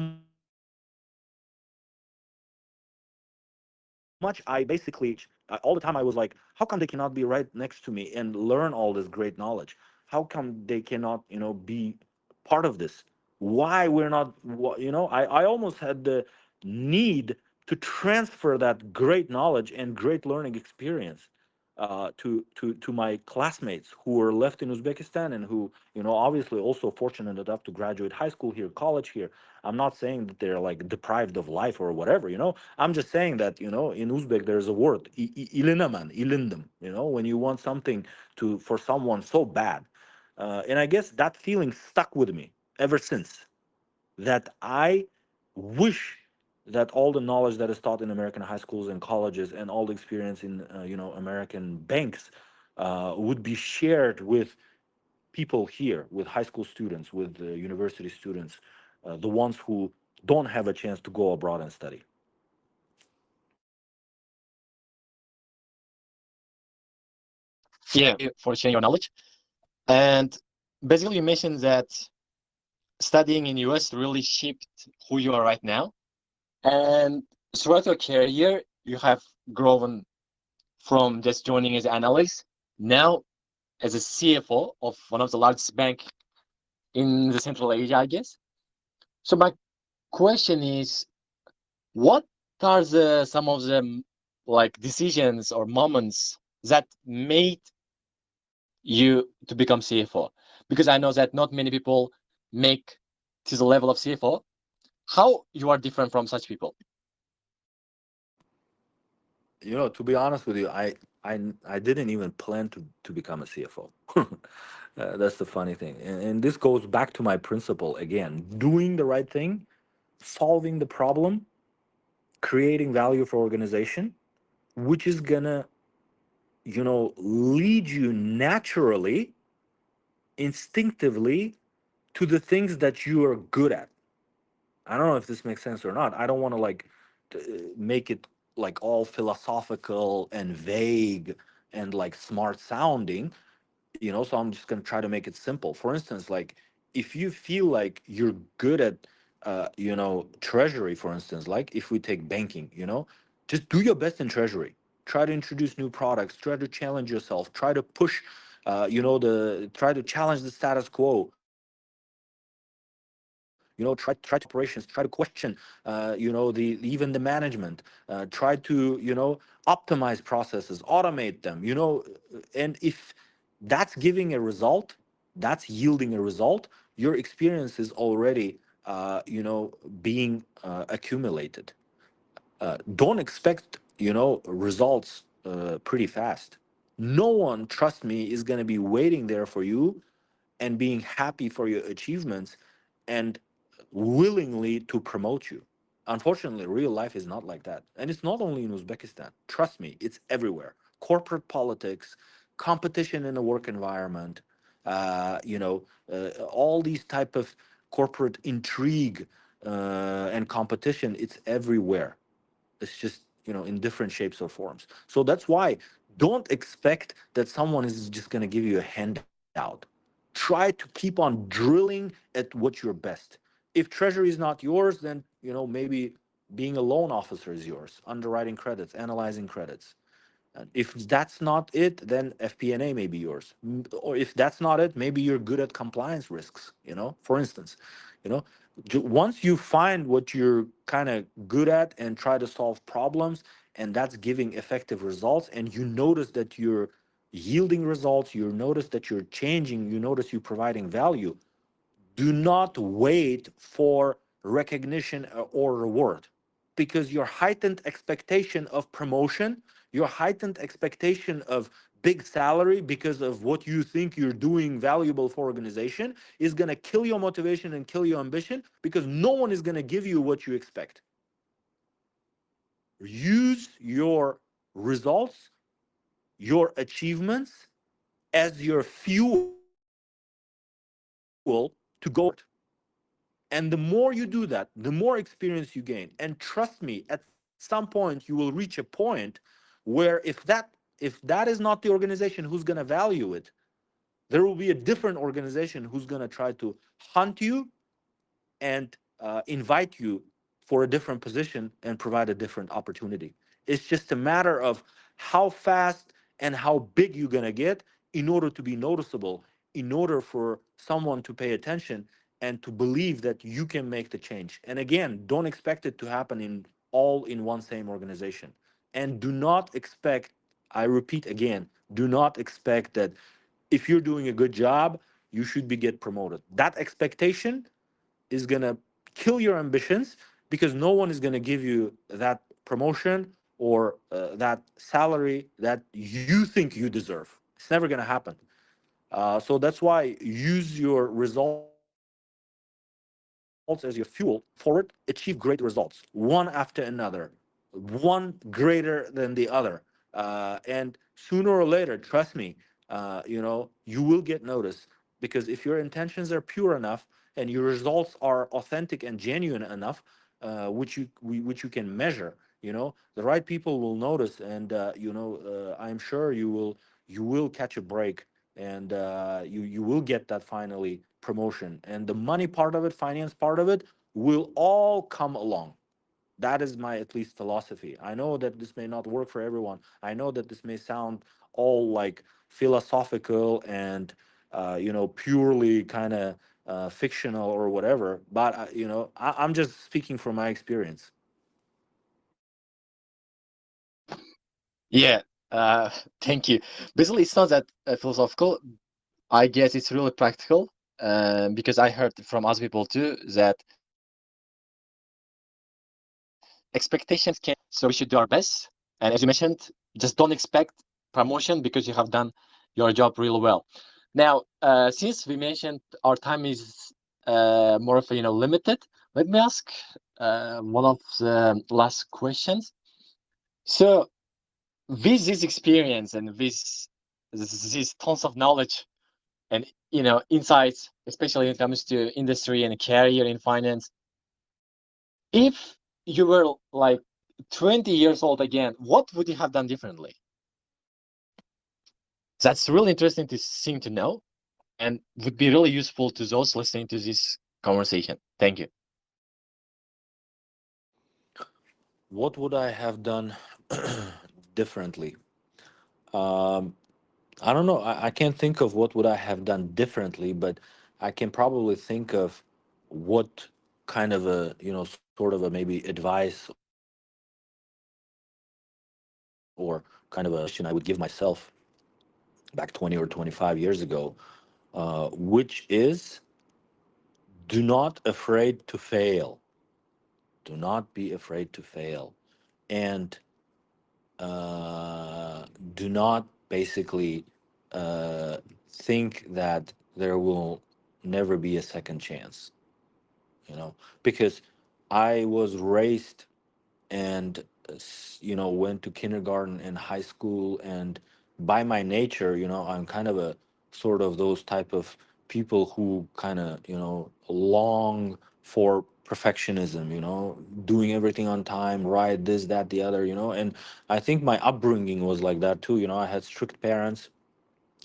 much I basically all the time I was like, how come they cannot be right next to me and learn all this great knowledge? How come they cannot, be part of this? Why we're not, I almost had the need to transfer that great knowledge and great learning experience to my classmates who were left in Uzbekistan, and who, obviously also fortunate enough to graduate high school here, college here. I'm not saying that they're like deprived of life or whatever. I'm just saying that, in Uzbek there's a word, ilinaman, ilindim. When you want something for someone so bad, and I guess that feeling stuck with me ever since. That I wish that all the knowledge that is taught in American high schools and colleges, and all the experience in American banks would be shared with people here, with high school students, with university students, the ones who don't have a chance to go abroad and study. Yeah, for sharing your knowledge. And basically, you mentioned that studying in US really shaped who you are right now. And throughout your career, you have grown from just joining as an analyst, now as a CFO of one of the largest bank in the Central Asia, I guess. So my question is, what are some of the like decisions or moments that made you to become CFO? Because I know that not many people make to the level of CFO. How you are different from such people? To be honest with you, I didn't even plan to become a CFO. That's the funny thing, and this goes back to my principle again: doing the right thing, solving the problem, creating value for organization, which is gonna lead you naturally, instinctively, to the things that you are good at. I don't know if this makes sense or not. I don't want to like make it like all philosophical and vague and like smart sounding, so I'm just going to try to make it simple. For instance, like, if you feel like you're good at treasury, for instance, like if we take banking, just do your best in treasury. Try to introduce new products, try to challenge yourself, try to push the try to challenge the status quo, try to operations, try to question the even the management, try to optimize processes, automate them, and if that's giving a result, that's yielding a result, your experience is already being accumulated. Don't expect results pretty fast. No one, trust me, is going to be waiting there for you and being happy for your achievements and willingly to promote you. Unfortunately, real life is not like that. And it's not only in Uzbekistan. Trust me, it's everywhere. Corporate politics, competition in a work environment, all these type of corporate intrigue and competition, it's everywhere. It's just, in different shapes or forms. So that's why don't expect that someone is just going to give you a handout. Try to keep on drilling at what you're best. If treasury is not yours, then, maybe being a loan officer is yours, underwriting credits, analyzing credits. And if that's not it, then FP&A may be yours. Or if that's not it, maybe you're good at compliance risks, for instance. You know, once you find what you're kind of good at and try to solve problems, and that's giving effective results, and you notice that you're yielding results, you notice that you're changing, you notice you're providing value, do not wait for recognition or reward, because your heightened expectation of promotion, your heightened expectation of big salary because of what you think you're doing valuable for organization is going to kill your motivation and kill your ambition, because no one is going to give you what you expect. Use your results, your achievements as your fuel to go forward. And the more you do that, the more experience you gain. And trust me, at some point you will reach a point where if that is not the organization who's going to value it, there will be a different organization who's going to try to hunt you and invite you for a different position and provide a different opportunity. It's just a matter of how fast and how big you're going to get in order to be noticeable, in order for someone to pay attention and to believe that you can make the change. And again, don't expect it to happen in all in one same organization. And do not expect, I repeat again, do not expect that if you're doing a good job, you should be get promoted. That expectation is going to kill your ambitions, because no one is going to give you that promotion or that salary that you think you deserve. It's never going to happen. So that's why use your results as your fuel forward, achieve great results one after another, one greater than the other. And sooner or later, trust me, you will get noticed, because if your intentions are pure enough and your results are authentic and genuine enough, which you can measure, the right people will notice, and I'm sure you will catch a break, and you will get that finally promotion, and the money part of it, finance part of it, will all come along. That is my at least philosophy. I know that this may not work for everyone. I know that this may sound all like philosophical and purely kind of fictional or whatever, but I'm just speaking from my experience. Yeah, thank you. Basically, it's not that philosophical. I guess it's really practical, because I heard from other people too that expectations can be very high. So we should do our best. And as you mentioned, just don't expect promotion because you have done your job really well. Now, since we mentioned our time is more of limited, let me ask one of the last questions. So, with this experience and with this tons of knowledge and insights, especially when it comes to industry and career in finance, if you were like 20 years old again, what would you have done differently? That's really interesting to seem to know, and would be really useful to those listening to this conversation. Thank you. What would I have done differently? Um, I don't know. I can't think of what would I have done differently, but I can probably think of what kind of a sort of a maybe advice or kind of a suggestion I would give myself back 20 or 25 years ago, which is do not afraid to fail. Do not be afraid to fail, and do not basically uh, think that there will never be a second chance. Because I was raised and went to kindergarten and high school, and by my nature, I'm kind of a sort of those type of people who kind of long for perfectionism, doing everything on time, right, this, that, the other, and I think my upbringing was like that too. I had strict parents,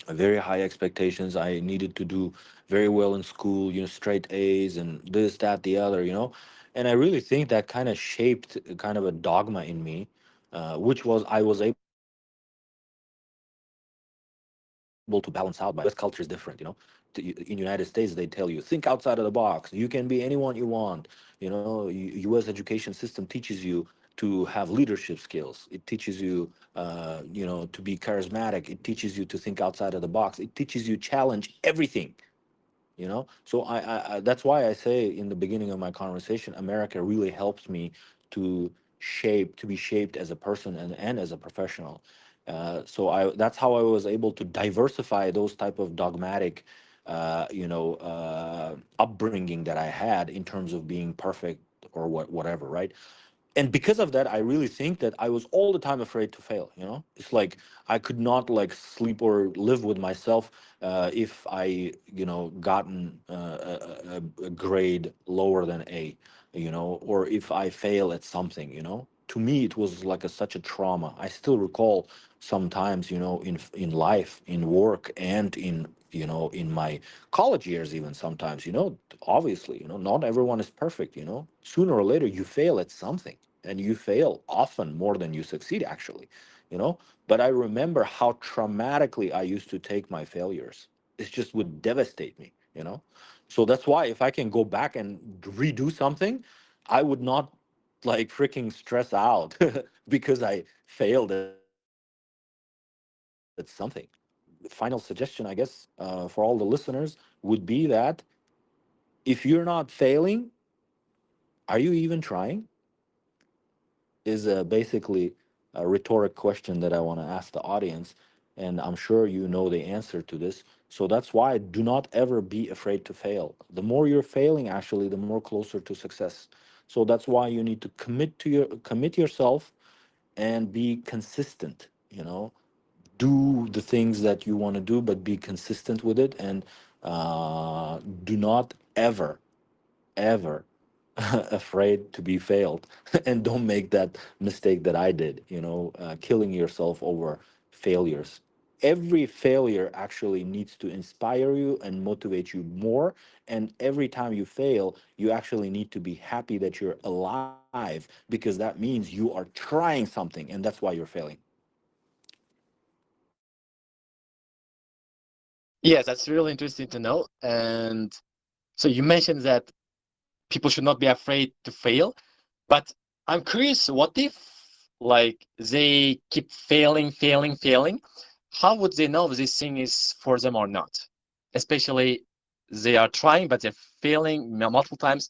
very high expectations. I needed to do very well in school, straight A's and this, that, the other, And I really think that kind of shaped kind of a dogma in me, which was I was able to balance out by other things. U.S. culture is different, In United States, they tell you think outside of the box. You can be anyone you want. U.S. education system teaches you to have leadership skills. It teaches you, to be charismatic. It teaches you to think outside of the box. It teaches you challenge everything. So I that's why I say in the beginning of my conversation, America really helps me to to be shaped as a person and as a professional. So that's how I was able to diversify those type of dogmatic upbringing that I had in terms of being perfect or whatever, right? And because of that, I really think that I was all the time afraid to fail. It's like I could not like sleep or live with myself if I gotten a grade lower than A, or if I fail at something. To me it was like such a trauma. I still recall sometimes, in life, in work, and in my college years, even sometimes, obviously, not everyone is perfect. Sooner or later you fail at something, and you fail often more than you succeed, actually. you know but I remember how traumatically I used to take my failures. It just would devastate me. So that's why if I can go back and redo something, I would not like freaking stress out because I failed at something. Final suggestion, I guess, for all the listeners would be that if you're not failing, are you even trying? Is basically a rhetoric question that I want to ask the audience, and I'm sure you know the answer to this. So that's why do not ever be afraid to fail. The more you're failing, actually, the more closer to success. So that's why you need to commit yourself and be consistent. Do the things that you want to do, but be consistent with it, and do not ever afraid to be failed. And don't make that mistake that I did, killing yourself over failures. Every failure actually needs to inspire you and motivate you more, and every time you fail you actually need to be happy that you're alive, because that means you are trying something, and that's why you're failing. Yes, that's really interesting to know. And so you mentioned that people should not be afraid to fail, but I'm curious, what if like they keep failing? How would they know if this thing is for them or not? Especially they are trying, but they're failing multiple times,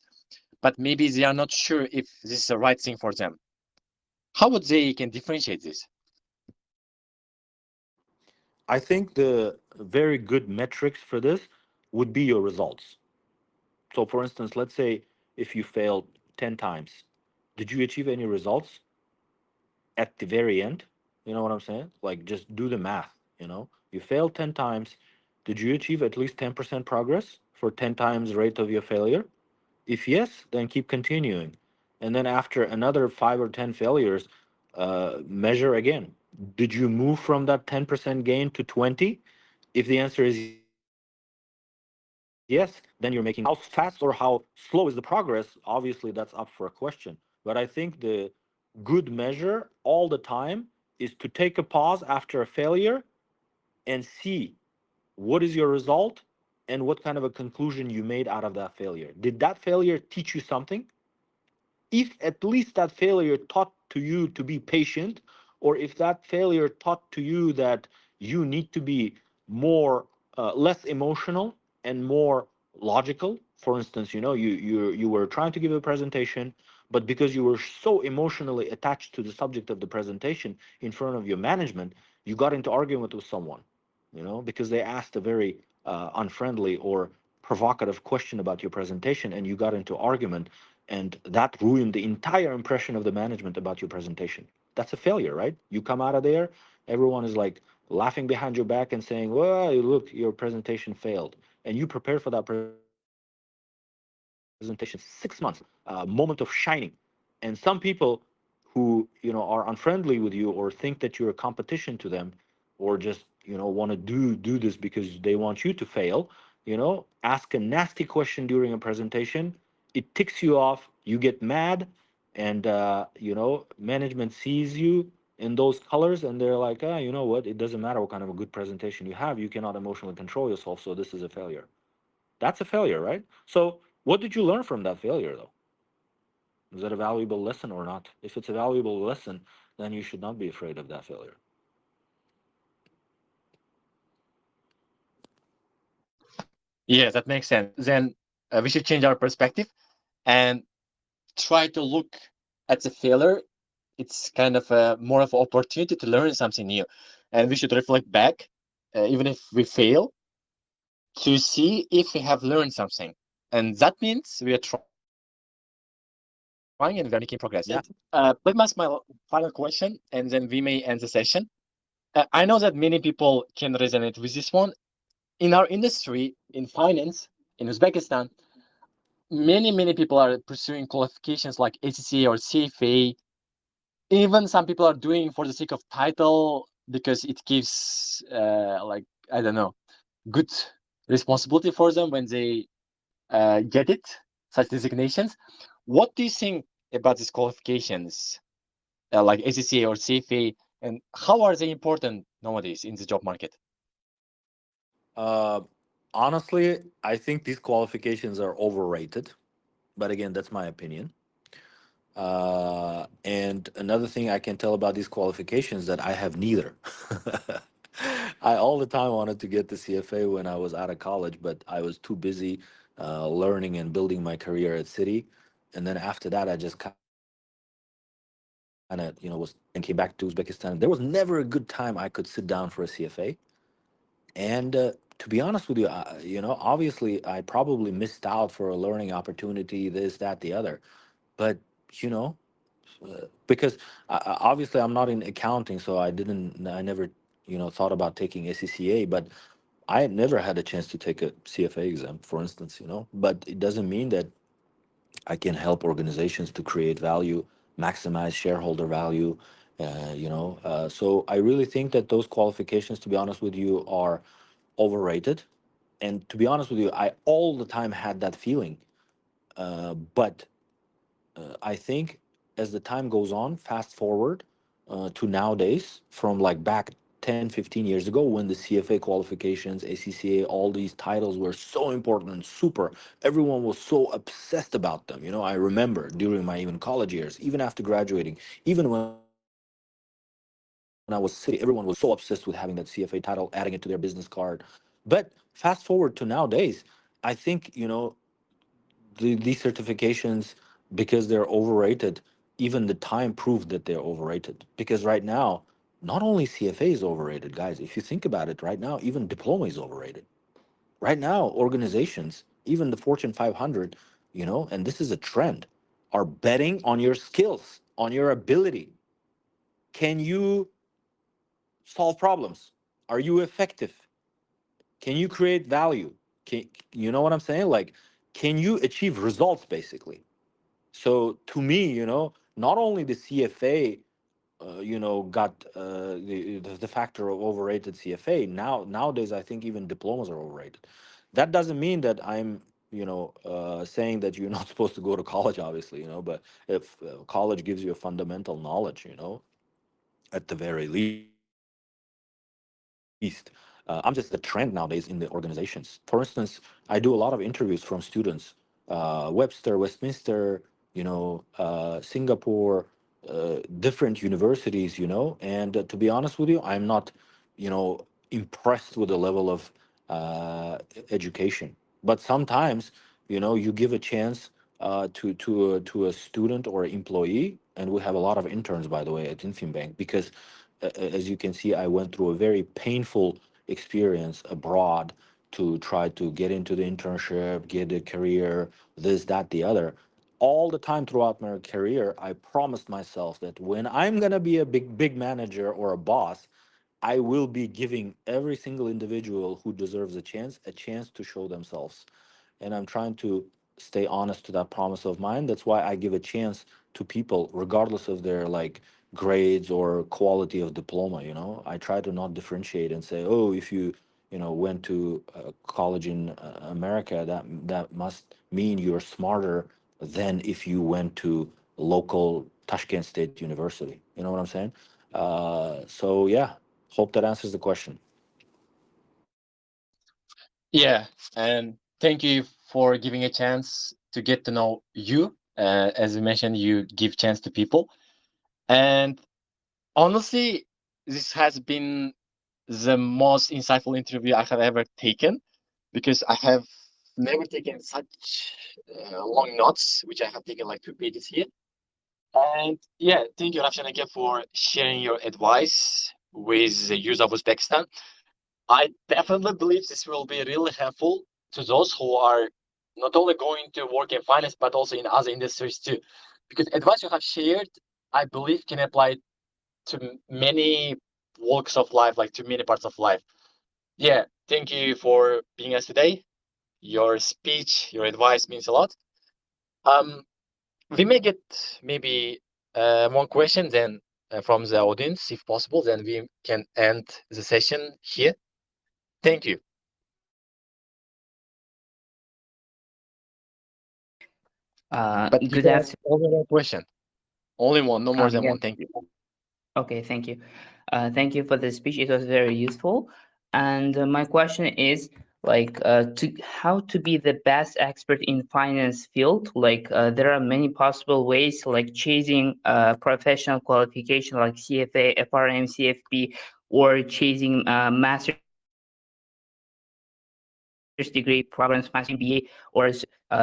but maybe they are not sure if this is the right thing for them. How would they can differentiate this? I think the very good metrics for this would be your results. So, for instance, let's say if you failed 10 times, did you achieve any results at the very end? You know what I'm saying? Like, just do the math. You failed 10 times. Did you achieve at least 10% progress for 10 times rate of your failure? If yes, then keep continuing. And then after another 5 or 10 failures, measure again. Did you move from that 10% gain to 20? If the answer is yes, then you're making progress. How fast or how slow is the progress? Obviously, that's up for a question. But I think the good measure all the time is to take a pause after a failure and see what is your result and what kind of a conclusion you made out of that failure. Did that failure teach you something? If at least that failure taught to you to be patient, or if that failure taught to you that you need to be more less emotional and more logical. For instance, you were trying to give a presentation, but because you were so emotionally attached to the subject of the presentation in front of your management, you got into argument with someone, because they asked a very unfriendly or provocative question about your presentation, and you got into argument. and that ruined the entire impression of the management about your presentation. That's a failure, right? You come out of there, everyone is like laughing behind your back and saying, well, look, your presentation failed, and you prepared for that presentation 6 months, moment of shining. And some people who are unfriendly with you or think that you're a competition to them, or just want to do this because they want you to fail, ask a nasty question during a presentation. It ticks you off, you get mad, and management sees you in those colors, and they're like, you know what, it doesn't matter what kind of a good presentation you have, you cannot emotionally control yourself, so this is a failure. That's a failure, right? So what did you learn from that failure, though? Is that a valuable lesson or not? If it's a valuable lesson, then you should not be afraid of that failure. Yeah, that makes sense. Then we should change our perspective and try to look at the failure. It's kind of more of an opportunity to learn something new. And we should reflect back, even if we fail, to see if we have learned something. And that means we are trying and we are making progress. Yeah. Let me ask my final question, and then we may end the session. I know that many people can resonate with this one. In our industry, in finance, in Uzbekistan, many people are pursuing qualifications like ACCA or CFA. Even some people are doing for the sake of title because it gives, like, I don't know, good responsibility for them when they get it, such designations. What do you think about these qualifications, like ACCA or CFA, and how are they important nowadays in the job market? Uh, Honestly, I think these qualifications are overrated. But again, that's my opinion. And another thing I can tell about these qualifications that I have neither. I all the time wanted to get the CFA when I was out of college, but I was too busy learning and building my career at Citi. And then after that, I just kind of, was and came back to Uzbekistan. There was never a good time I could sit down for a CFA. And to be honest with you, obviously, I probably missed out for a learning opportunity, this, that, the other. But you know, because obviously I'm not in accounting, so I never, thought about taking ACCA. But I had never had a chance to take a CFA exam, for instance. But it doesn't mean that I can help organizations to create value, maximize shareholder value. So I really think that those qualifications, to be honest with you, are overrated. And to be honest with you, I all the time had that feeling. But I think as the time goes on, fast forward to nowadays, from like back 10, 15 years ago, when the CFA qualifications, ACCA, all these titles were so important and super, everyone was so obsessed about them. I remember during my even college years, even after graduating, even when I was Citi, everyone was so obsessed with having that CFA title, adding it to their business card. But fast forward to nowadays, I think, these certifications, because they're overrated, even the time proved that they're overrated. Because right now, not only CFA is overrated, guys. If you think about it, right now, even diploma is overrated. Right now, organizations, even the Fortune 500, and this is a trend, are betting on your skills, on your ability. Can you solve problems? Are you effective? Can you create value? You know what I'm saying? Like, can you achieve results, basically? So to me, not only the CFA, got the factor of overrated CFA. Nowadays, I think even diplomas are overrated. That doesn't mean that I'm, saying that you're not supposed to go to college, obviously, but if college gives you a fundamental knowledge, at the very least. I'm just saying that this is a trend nowadays in the organizations. For instance, I do a lot of interviews from students, Webster, Westminster, Singapore, different universities, and to be honest with you, I'm not, impressed with the level of education. But sometimes, you give a chance to a student or employee, and we have a lot of interns, by the way, at InfinBank, because as you can see, I went through a very painful experience abroad to try to get into the internship, get a career, this, that, the other. all the time throughout my career, I promised myself that when I'm gonna be a big manager or a boss, I will be giving every single individual who deserves a chance to show themselves. And I'm trying to stay honest to that promise of mine. That's why I give a chance to people, regardless of their like grades or quality of diploma. You know, I try to not differentiate and say, oh, if you went to college in America, that must mean you're smarter than if you went to local Tashkent State University. You know what I'm saying? So yeah, hope that answers the question. Yeah, and thank you for giving a chance to get to know you. As you mentioned, you give chance to people, and honestly, this has been the most insightful interview I have ever taken because I have never taken such long notes, which I have taken like 2 pages here. And yeah, thank you, Ravshan, again for sharing your advice with the use of Uzbekistan. I definitely believe this will be really helpful to those who are not only going to work in finance but also in other industries too. Because advice you have shared, I believe, can apply to many walks of life, like to many parts of life. Yeah, thank you for being us today. Your speech, your advice means a lot. Um, we may get maybe one question then from the audience, if possible. Then we can end the session here. Thank you. But you Good can ask afternoon. only one question, only one, no more than Yeah. one. Thank you. Okay. Thank you. Thank you for the speech. It was very useful. And my question is like to how to be the best expert in finance field. Like there are many possible ways, like chasing professional qualification like CFA, FRM, CFP, or chasing master's degree programs, master MBA, or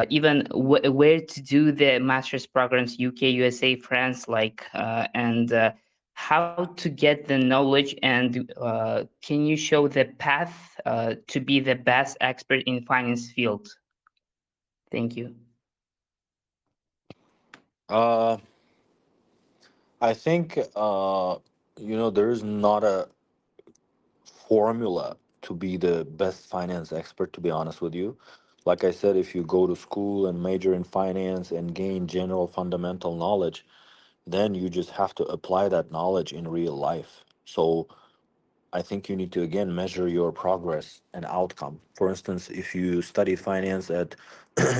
even where to do the master's programs, UK, USA, France, like and how to get the knowledge, and can you show the path to be the best expert in finance field? Thank you. Uh, I think there is not a formula to be the best finance expert. To be honest with you, like I said, if you go to school and major in finance and gain general fundamental knowledge, then you just have to apply that knowledge in real life. So I think you need to again measure your progress and outcome. For instance, if you studied finance at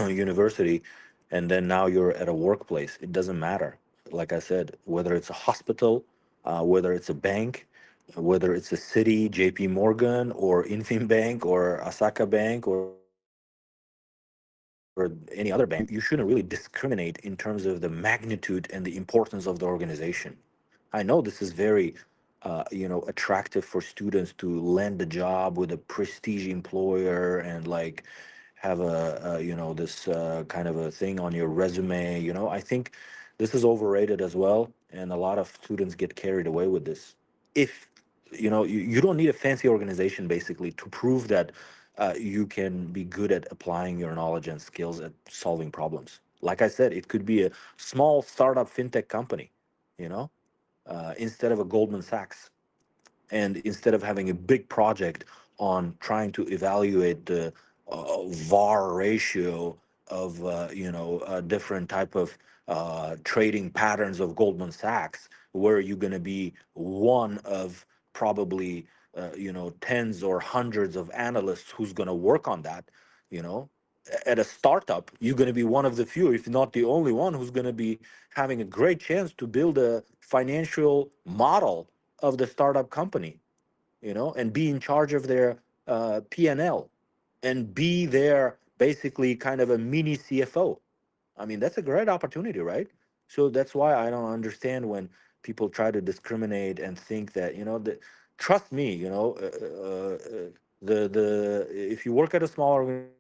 university and then now you're at a workplace, it doesn't matter. Like I said, whether it's a hospital, whether it's a bank, whether it's a city, JP Morgan, or InfinBank, or Asaka Bank, or any other bank, you shouldn't really discriminate in terms of the magnitude and the importance of the organization. I know this is very attractive for students to land a job with a prestige employer and like have this kind of a thing on your resume. I think this is overrated as well, and a lot of students get carried away with this. If you don't need a fancy organization basically to prove that you can be good at applying your knowledge and skills at solving problems. Like I said, it could be a small startup fintech company, you know instead of a Goldman Sachs, and instead of having a big project on trying to evaluate the VAR ratio of different type of trading patterns of Goldman Sachs, where you're going to be one of probably tens or hundreds of analysts who's going to work on that. you know at a startup, you're going to be one of the few, if not the only one, who's going to be having a great chance to build a financial model of the startup company, and be in charge of their P&L, and be their basically kind of a mini CFO. I mean, that's a great opportunity, right? So that's why I don't understand when people try to discriminate and think that, trust me, the if you work at a small organization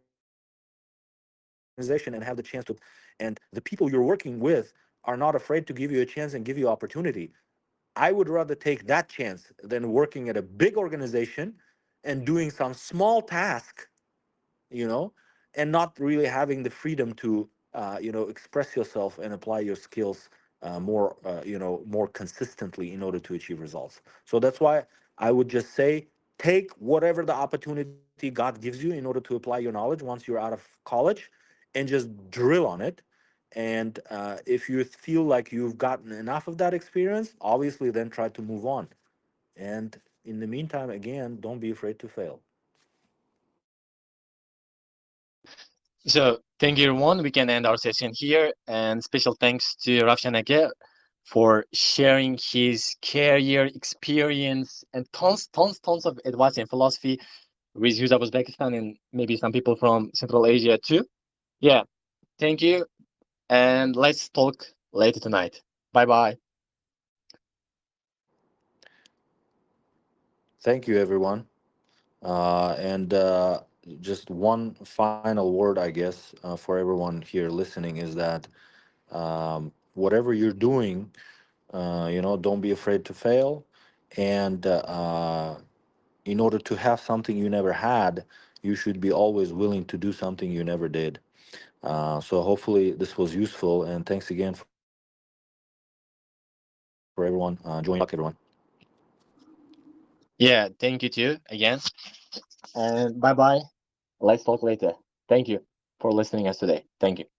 and have the chance to, and the people you're working with are not afraid to give you a chance and give you opportunity, I would rather take that chance than working at a big organization and doing some small task, you know, and not really having the freedom to express yourself and apply your skills more consistently in order to achieve results. So that's why I would just say, take whatever the opportunity God gives you in order to apply your knowledge once you're out of college, and just drill on it. And if you feel like you've gotten enough of that experience, obviously then try to move on. And in the meantime, again, don't be afraid to fail. So thank you, everyone. We can end our session here. And special thanks to Ravshan again for sharing his career experience and tons of advice and philosophy with youth of Uzbekistan and maybe some people from Central Asia too. Yeah, thank you. And let's talk later tonight. Bye bye. Thank you, everyone. And just one final word, I guess, for everyone here listening is that whatever you're doing, don't be afraid to fail. And in order to have something you never had, you should be always willing to do something you never did. So hopefully this was useful. And thanks again for everyone joining us. Good luck, everyone. Yeah, thank you too again. And bye bye. Let's talk later. Thank you for listening us today. Thank you.